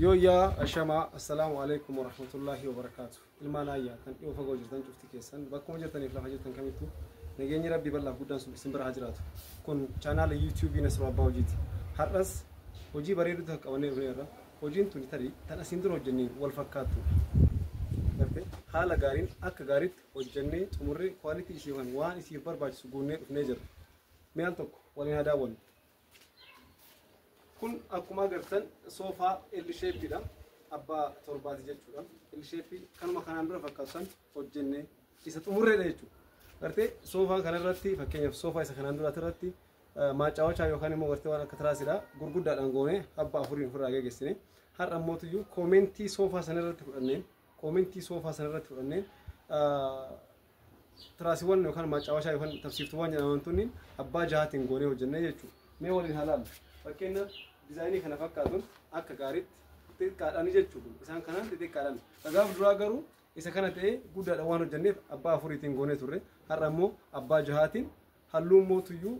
Yo ya ashama assalamu alaikum wa rahmatullahi wa barakatuh. Ilmaana ayya kan dhiyo fagoo jirtan cufti keessan bakkuma jirtaniif lafa jirtan kamittu nageenyi rabbi bal'aaf guddaan sun isin bira haa jiraatu. Kun chaanaala YouTube Nasruu Abbaa Hojiiti. Har'as hojii bareedu tokko qabannee dhufneerra. Hojiin tuni tarii tan asiin dura hojjennee wal fakkaattu. Gartee haala gaariin akka gaariitti hojjennee xumurree kwalitii isii waan isiif barbaachisu guunnee dhufnee jirra. Mi'aan tokko waliin haa daawwannu. Kun akkuma agartan soofaa L shape dha. Abbaa torbaati jechuudha. L shape kanuma kanaan dura fakkaatu san hojjennee isa xumurreedha jechuudha. Gartee soofaa kanarratti fakkeenyaaf soofaa isa kanaan duraati irratti maacaawachaa yookaan immoo gartee waan akka tiraasidha gurguddaadhaan goonee abbaa afuriin ofirraa geessine har'a mootiyyuu koomentii soofaa sanarratti fudhanneen tiraasiiwwan yookaan maacaawachaa yookaan tabsiiftuuwwan jedhaman tunniin abbaa jahaatiin goonee hojjennee jechuudha. Mee waliin haa ilaallu. Fakkeenyaaf dizaayinii kana fakkaatuun akka gaariitti xixiqqaadhaan jechuudha. Isaan kanaan xixiqqaadhaan. Dhagaaf duraa garuu isa kana ta'ee guddaadhaan waan hojjenneef abbaa afuriitiin goonee turre. Har'a immoo abbaa jahaatiin halluu mootiyyuu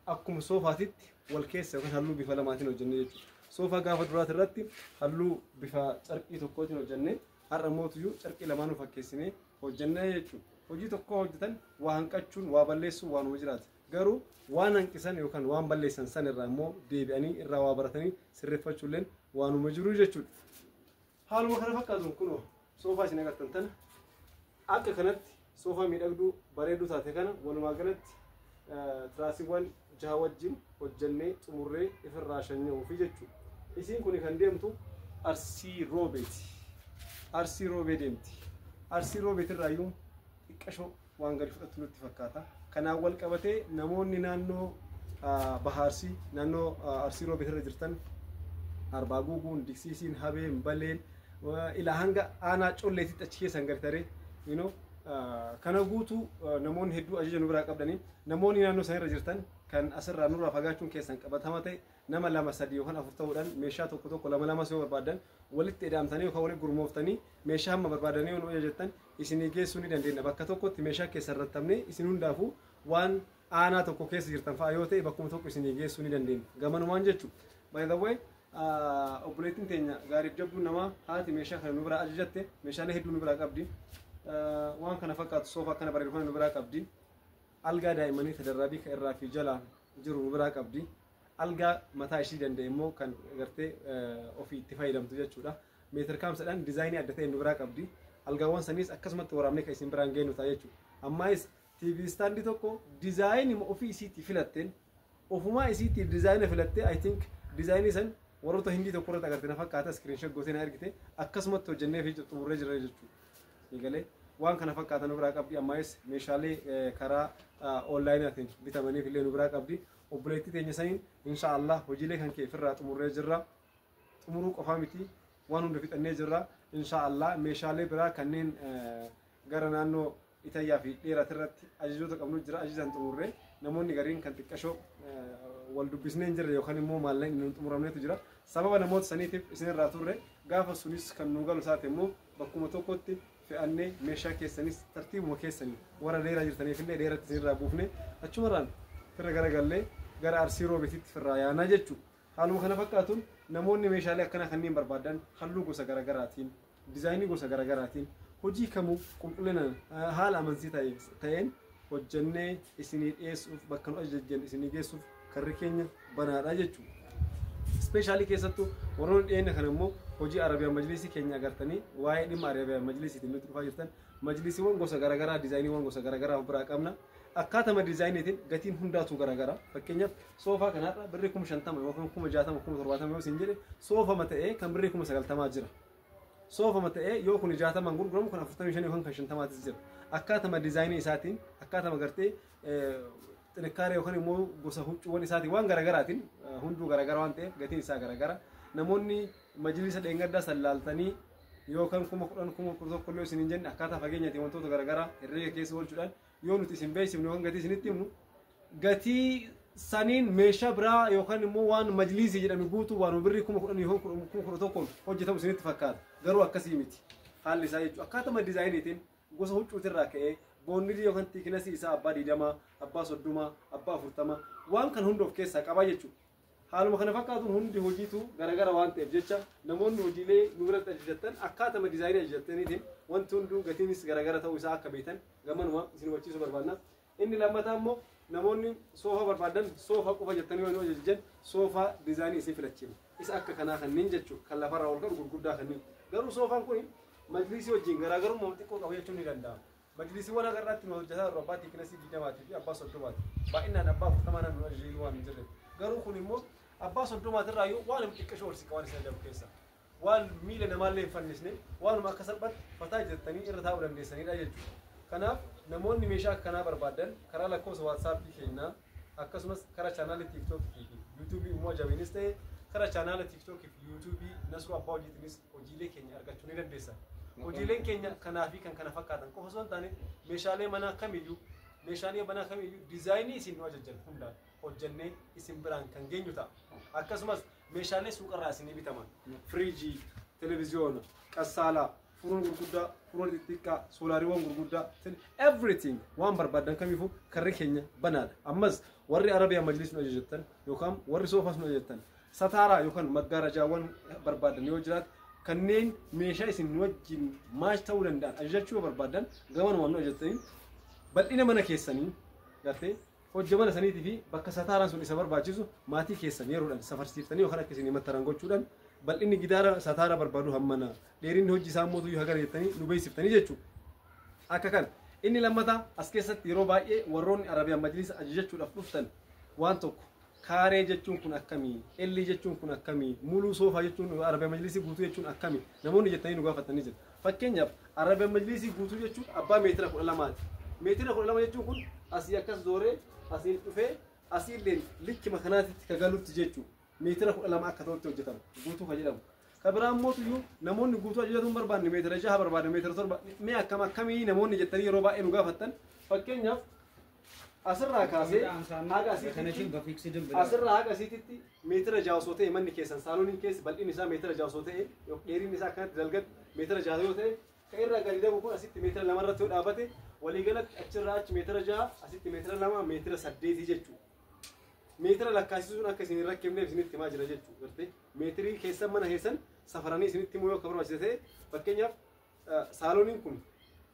akkuma soofaatitti wal keessa yookaan halluu bifa lamaatiin hojjennee jechuudha. Soofaa gaafa duraati irratti halluu bifa carqii tokkootiin hojjennee har'a mootiyyuu carqii lamaanuu fakkeessinee hojjennee jechuudha. Hojii tokko hojjetan waa hanqachuun waa balleessuun waanuma jiraata. Garuu waan hanqisan yookaan waan balleessan san irraa immoo deebi'anii irraa waa baratanii sirreeffachuulleen waanuma jiru jechuudha. Haaluma kana fakkaatuun kunoo soofaa isin agartan tana akka kanatti soofaa miidhagduu bareedduu taate kana walumaa galatti tiraasiiwwan jaha wajjin hojjennee xumurree ifirraa shanya'uufi jechuudha. Isiin kun kan deemtu Arsii Roobeeti. Arsii Roobee deemti. Arsii Roobeet irraayyuu xiqqashoo waan gadi fudhattu nutti fakkaata. Kanaan wal qabatee namoonni naannoo Bahaarsii naannoo Arsii Roobeet irra jirtan Arbaa Guuguun, Diksiisiin, Habeen, Baleen ilaa hanga aanaa colleetitti achi keessan gadi taree kana guutuu namoonni hedduu ajaja nu biraa qabdanii namoonni naannoo sanirra jirtan kan asirraa nurraa fagaachuun keessan qabatama ta'e nama lama sadii yookaan afur ta'uudhaan meeshaa tokko lama yoo barbaadan walitti eda'amtanii yookaan walitti gurmooftanii meeshaa hamma barbaadanii yoo ajajattan isinii geessuu ni dandeenya. Bakka tokkotti meeshaa keessa irrattamne isin hundaafuu waan aanaa tokko keessa jirtan fa'aa yoo ta'e bakkuma tokko isinii geessuu ni dandeenya. Gamanumaan jechuudha. By the way obboleettiin teenya gaariif jabduun namaa haati meeshaa kana nu biraa ajajatte meeshaalee hedduu nu biraa qabdi. Waan kana fakkaatu soofaa kana bareedu kana nu biraa qabdi. Algaa daa'immanii tadarraabii kan irraa fi jalaan jiru nu biraa qabdi. Algaa mataa ishii danda'e immoo kan gartee ofii itti fayyadamtu jechuudha. Meetir kaamsadhaan dizaayinii adda ta'e nu biraa qabdi. Algaawwan saniis akkasumatti waraabnee kan isin biraan geenyu ta'a jechuudha. Ammaayis TV staandi tokko dizaayinii ofii isiitti filatteen ofumaa isiitti dizaayina filattee I think dizaayinii san warroota hindii tokko irratti agartee na fakkaata iskiriinshot gootee na ergite akkasumatti hojjennee fi xumurree jira jechuudha. Eegalee waan kana fakkaatan nu biraa qabdi. Ammaayis meeshaalee karaa onlaayinaatiin bitamaniif illee nu biraa qabdi. Obboleettii teenya saniin inshaallah hojiilee kan kee ofirraa xumurree jirra. Xumuruu qofaa miti waan hunda fixannee jirra. Inshaallah meeshaalee biraa kanneen gara naannoo Itayyaa fi dheeraati irratti ajajoota qabnu jira. Ajajaan xumurree namoonni gariin kan xiqqashoo wal dubbisnee hin jirre yookaan immoo maallaqni hin xumuramneetu jira. Sababa namoota saniitiif isinirraa turre gaafa sunis kan nu galu taate immoo bakkuma tokkotti fe'annee meeshaa keessanis tartiibuma keessanii warra dheeraa jirtaniif illee dheeratti isinirraa buufne achumarraan firra garagallee gara Arsii Roobeetitti firraa yaanaa jechuudha. Haaluma kana fakkaatuun namoonni meeshaalee akkana kanneen barbaadan halluu gosa garaagaraatiin dizaayinii gosa garaagaraatiin hojii kamuu qulqullinaan haala amansiisa ta'een hojjennee isinii dhiyeessuuf bakka nu ajajjan isinii geessuuf karri keenya banaadha jechuudha. Ispeeshaalii keessattuu warroonni dhiyeenya kana immoo hojii Arabiyaa Majlisii keenya agartanii waa'ee dhimma Arabiyaa Majlisiitiin nutti dhufaa jirtan majlisiiwwan gosa garaagaraa dizaayiniiwwan gosa garaagaraa of biraa qabna. Akkaatama dizaayiniitiin gatiin hundaatu garaagara. Fakkeenyaaf soofaa kanarra birrii 50,000 yookaan 60,000 70,000 yoo isin jedhe soofama ta'ee kan birrii 90,000 jira. Soofama ta'ee yoo kun 60 gurguramu kan 45 yookaan kan 50 jira. Akkaatama dizaayinii isaatiin akkaatama gartee xinakkaaree yookaan immoo gosa huccuuwwan isaatiin waan garaagaraatiin hunduu garaagara waan ta'eef gatiin isaa garaagara. Namoonni majlisa dheengaddaa sallaaltanii yookaan 10,000 11,000 illee isin hin jenne akkaataa fageenyaatiin wantoota garaagaraa herreega keessa oolchuudhaan yoo nuti isin beeksifnu yookaan gatii isinitti himnu gatii saniin meeshaa biraa yookaan immoo waan majlisii jedhame guutuu waan birrii 10,000 yookaan 11,000 hojjetamu isinitti fakkaata. Garuu akkasii miti. Haalli isaa jechuudha. Akkaatama dizaayiniitiin gosa huccuutirraa ka'ee boonnidii yookaan tiiknesii isaa abbaa 20, abbaa 30, abbaa 40 waan kan hunda of keessaa qaba jechuudha. haaluma kana fakkaatuun hundi hojiitu garagara waan ta'eef jecha namoonni hojiilee nu biratti ajajattan akkaatama diizaayinii ajajattaniitiin wanti hunduu gatiinis garagara ta'uu isaa akka beektan gamanuma isin hubachiisuu barbaadna. Inni lammataa immoo namoonni soofaa barbaadan soofaa qofa jettanii yoo ajajan soofaa diizaayinii isin filachiifna. Isa akka kanaa kanneen jechuudha kan lafarraa ol ka'u gurguddaa kanneen. Garuu soofaan kun majlisii wajjin garaagarummaa xiqqoo qabu jechuun ni danda'ama. Majlisiiwwan agarraatti nu hojjetaa irra abbaa tiiknasii 20 fi abbaa 30 baay'inaan abbaa 40 nu ajajuu waan hin jirre. Garuu kun immoo abbaa 30 irraa yoo waan xiqqashoo ol siqa waan isa jabu keessa. Waan miila namaallee hin fannisne waanuma akka salphatti fataa jettanii irra taa'uu dandeessanidha jechuudha. Kanaaf namoonni meeshaa akkanaa barbaadan karaa lakkoofsa WhatsApp keenyaa akkasumas karaa chaanaala TikTok fi YouTube immoo jabenis ta'e karaa chaanaala TikTok fi YouTube Nasruu Abbaa Hojiitiinis hojiilee keenya argachuu ni dandeessan. Hojiileen keenya kanaa fi kan kana fakkaatan qofa osoo hin taane meeshaalee manaa kamiyyuu diizaayinii isin nu ajajjan hundaan hojjennee isin biraan kan geenyu ta'a. Akkasumas meeshaalee suuqarraa isinii bitaman firiijii, televiziyoona, qassaalaa, furuun gurguddaa, furuun xixiqqaa, soolaariiwwan gurguddaa, everything waan barbaadan kamiifuu karri keenya banaadha. Ammas warri Arabiyaa majlis nu ajajattan yookaan warri soofaas nu ajajattan sataaraa yookaan maggaarajaawwan barbaadan yoo jiraate kanneen meeshaa isin wajjin maash ta'uu danda'an ajajachuu barbaadan gamanuma nu ajajattanii bal'ina mana keessanii gartee hojja mana saniitii fi bakka sataaraan sun isa barbaachisu maatii keessan yeroodhaan safarsiiftanii yookaan akka isin mattaran gochuudhaan bal'inni gidaara sataara barbaadu hammana dheerinni hojii isaa mootuu yoo hagara jettanii nu beeksiftanii jechuudha. Akka kan inni lammataa as keessatti yeroo baay'ee warroonni Arabiyaan majlisa ajajachuudhaaf dhuftan waan tokko kaaree jechuun kun akkamii, ellii jechuun kun akkamii, muluu soofaa jechuun Arabiyaan majlisii guutuu jechuun akkamii namoonni jettanii nu gaafatanii jiru. Fakkeenyaaf Arabiyaan majlisii guutuu jechuun abbaa meetira 12ti. Meetira 12 jechuun kun asii akkas zooree asiin dhufee asiillee likkima kanaatitti kagalutti jechuudha. Meetira 12 akka ta'utti hojjetamu guutuu kan jedhamu. Kabiraan mootuyyuu namoonni guutuu ajajatuun barbaanne meetira 6 barbaanne meetira 7 mee akkamii namoonni jettanii yeroo baay'ee nu gaafattan fakkeenyaaf asirraa kaasee haga asiitti meetira 6 osoo ta'e manni keessan saalooniin keessa bal'inni isaa meetira 6 osoo ta'e dheerinni isaa akkanatti dalgatti meetira 6 yoo ta'e kan irraa gadi darbu kun asitti meetira 2 irratti yoo dhaabate waliigalatti achirraa achi meetira 6 asitti meetira 2 meetira 8 jechuudha. Meetira lakkaasisuun akka isin rakkifneef isinitti himaa jira jechuudha. Gartee meetirii keessan mana keessan safaranii isinitti himuu yoo akka barbaachise ta'e fakkeenyaaf saalooniin kun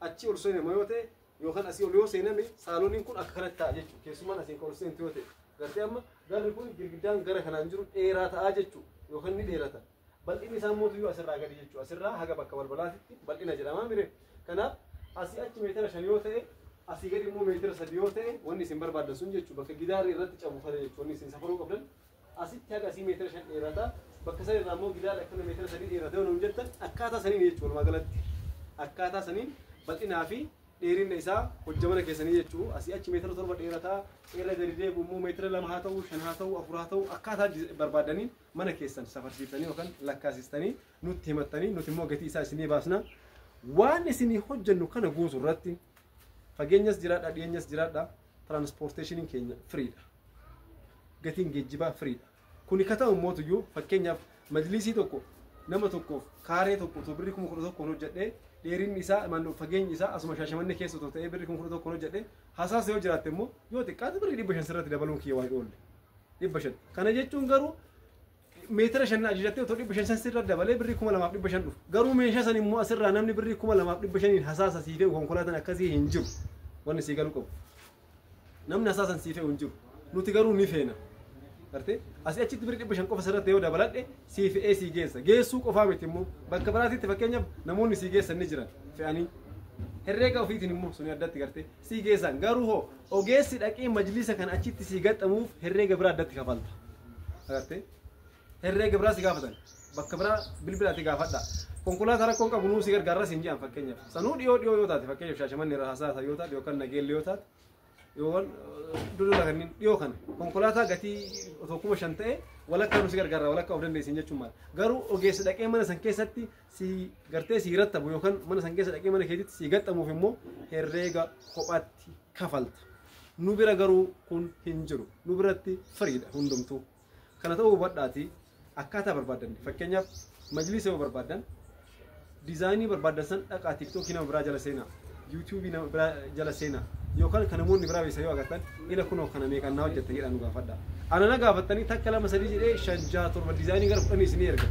achi ol seename yoo ta'e yookaan asii ol yoo seename saalooniin kun akka kanatti ta'a jechuudha. Keessumaan asiin ol seentu yoo ta'e gartee amma garri kun girgiddaan gara kanaan jiru dheeraa ta'a jechuudha yookaan ni dheerata. Bal'inni isaa mootuyyuu asirraa gadi jechuudha. Asirraa haga bakka balbalaatitti bal'ina jedhama mire. Kanaaf asii achi meetira 5 yoo ta'e asii gadi immoo meetira 3 yoo ta'e wanni isin barbaadan sun jechuudha. Bakka gidaarri irratti cabuufate jechuudha. Wanni isin safaruu qabdan asitti haga asii meetira 5 dheerata. Bakka sana irraa immoo gidaarri akkana meetira 3 dheerata yoo jettan akkaataa saniin jechuudha. Walumaa galatti akkaataa saniin bal'inaa fi dheerinna isaa hojja mana keessanii jechuudha. Asii achi meetira 7 dheerata. Irra gadi deebi'u immoo meetira 2 haa ta'u 5 haa ta'u 4 haa ta'u akkaataa barbaadaniin mana keessan safarsiiftanii yookaan lakkaasistanii nutti himattanii nuti immoo gatii isaa isinii baasna. Waan isinii hojjennu kana guutuu irratti fageenyas jiraadha dhiyeenyas jiraadha transporteeshiniin keenya firiidha. Gatiin geejjibaa firiidha. Kuni ka ta'u mootuyyuu fakkeenyaaf majlisii tokko nama tokkoof kaaree tokko otoo birrii 11,000 hojjedhee dheerinni isaa fageenyi isaa asuma Shaashamannee keessa otoo ta'ee birrii 11,000 hojjedhee hasaasa yoo jiraatte immoo yoo xiqqaate birrii 500 sirratti dabaluun kiyya waan oolle 500. Kana jechuun garuu meetira 5 ajajattee otoo 500 sirratti dabalee birrii 2,500 dhufu. Garuu meeshaa san immoo asirraa namni birrii 2,500 hasaasa siifee konkolaataan akkasii hin jiru. Wanni sii galuu qabu. Namni hasaasan siifee hin jiru. Nuti garuu ni feena. Gartee asii achitti birrii 500 qofa sirratti yoo dabaladhe siifee sii geessa. Geessuu qofaa miti immoo bakka biraatitti fakkeenyaaf namoonni sii geessan ni jiran fe'anii. Herreega ofiitiin immoo suni addatti gartee sii geessan. Garuu hoo ogeessi dhaqee majlisa kan achitti sii gaxxamuuf herreega biraa addatti kafalta. Gartee herreega biraa si gaafatan bakka biraa bilbilaatti gaafadha. Konkolaataa rakkoon qabu nuu si gargaarra siin jedhan fakkeenyaaf. Sanuu dhiyoo yoo taate fakkeenyaaf Shaashamannee irraa hasaasa yoo taate yookaan Nageellee yoo taate yookaan Dudula kanneen dhiyoo kana konkolaataa gatii otoo 5,000 ta'e walakkaa nu si gargaarra walakkaa of dandeessin jechuun maal. Garuu ogeessi dhaqee mana san keessatti si gartee si rattabu yookaan mana san keessa dhaqee mana keetitti si gaxxamuuf immoo herreega kophaatti kafalta. Nu bira garuu kun hin jiru. Nu biratti firiidha hundumtuu. Kana ta'uu hubadhaati akkaataa barbaadan fakkeenyaaf majlisa yoo barbaadan diizaayinii barbaadan san dhaqaa TikTok nama biraa jala seenaa. YouTube na jala seenaa yookaan kan namoonni biraa beeksisa yoo agartan ila kunoo kana meeqannaa hojjetta jedhan gaafadha. Ana na gaafattanii takka lama sadii jedhee 5-6 dizaayinii gara 10 isinii erga.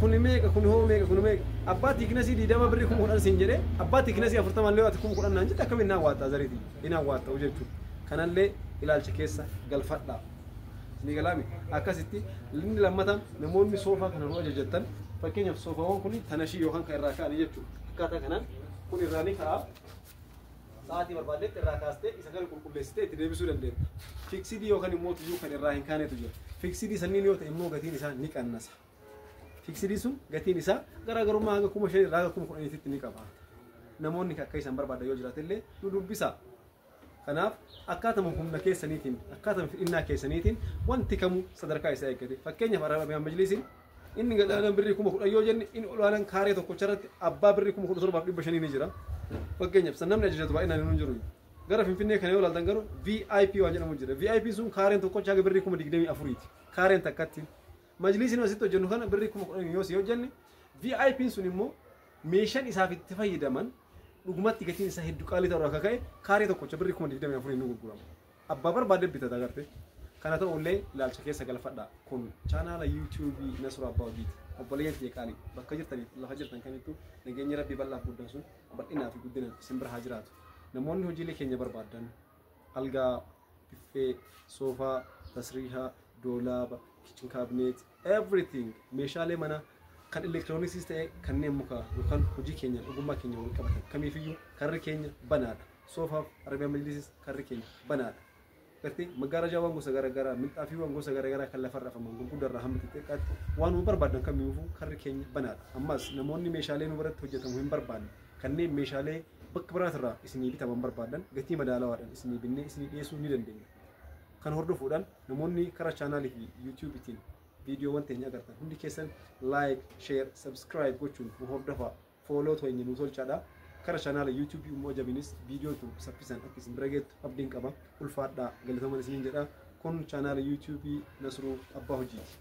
Kun meeqa kun hoo meeqa kun meeqa abbaa tiiknasii 20 birrii 10 siin jedhee abbaa tiiknasii 40 illee waati 10 naan jedhe akkamiin naa waata zariiti ina waata jechuudha. Kanallee ilaalcha keessa galfadha. Ni galaami akkasitti inni lammataan namoonni soofaa kana nu ajajatan fakkeenyaaf soofaawwan kun tanashii yookaan kan irraa ka'anii jechuudha. Akkaataa kanaan kun irraanii ka'a sa'aatii barbaadetti irraa kaastee isa kana qulqulleessitee itti deebisuu dandeetta. Fiksidii yookaan immoo tuyyuu kan irraa hin kaanetu jira. Fiksidii sanniin yoo ta'e immoo gatiin isaa ni qannasa. Fiksidii sun gatiin isaa garaagarummaa hanga 5,000 irraa hanga 10,000tti ni qaba. Namoonni akka isaan barbaadan yoo jiraate illee nu dubbisa. Kanaaf akkaatuma humna keessaniitiin akkaatuma fidhinnaa keessaniitiin wanti kamuu sadarkaa isaa eeggate. Fakkeenyaaf Arabiyaan Majlisiin inni gadaadhaan birrii 10,000 yoo jenne inni olaanaan kaaree tokko charratti abbaa birrii 17,500 ni jira. Fakkeenyaaf san namni ajajatu baay'inaan hin jiru. Gara Finfinnee kana yoo ilaaltan garuu VIP waan jedhamu jira. VIP sun kaareen tokko chaga birrii 24,000ti. Kaareen takkatti. Majlisiin asitti hojjennu kana birrii 10,000 yoo si hojjenne VIP sun immoo meeshaan isaaf itti fayyadaman dhugumatti gatiin isaa hedduu qaalii ta'uu akka ka'e kaaree tokko birrii 24,000 ni gurgurama. Abbaa barbaade bitata agartee. Kana ta'ullee ilaalcha keessa galfadha. Kun chaanaala YouTube Nasruu Abbaa Hojiiti. Obboleeyyan kiyya qaalii bakka jirtaniif lafa jirtan kamittuu nageenya rabbii bal'aaf guddaan sun bal'inaa fi guddina isin bira haa jiraatu. Namoonni hojiilee keenya barbaadan algaa, biffee, soofaa, tasriihaa, doolaaba, kitchen cabinet, everything meeshaalee mana kan elektirooniksiis ta'e kanneen mukaa yookaan hojii keenya ogummaa keenya wal qabatan kamiifiyyuu karri keenya banaadha. Soofaaf Arabiyaan Majlisiis karri keenya banaadha. Gartee maggaarajaawwan gosa garaagaraa minxaafiiwwan gosa garaagaraa kan lafarra afaman gurguddarraa hamma xixiqqaatti waan nu barbaadan kamiifuu karri keenya banaadha. Ammas namoonni meeshaalee nu biratti hojjetamu hin barbaanne kanneen meeshaalee bakka biraatirraa isinii bitaman barbaadan gatii madaalawaadhaan isinii binnee isinii dhiyeessuu ni dandeenya. Kan hordofuudhaan namoonni karaa chaanaalii fi yuutuubiitiin viidiyoowwan teenya agartan hundi keessan like, share, subscribe gochuun nu hordofaa fooloo to'enya nu tolchaadha. Karaa chaanaala yuutuubii immoo jabinis viidiyoo tu saffisan akka isin bira geettu abdiin qaba. Ulfaadhaa galatooma isiniin jedha. Kun chaanaala yuutuubii Nasruu Abbaa Hojiiti.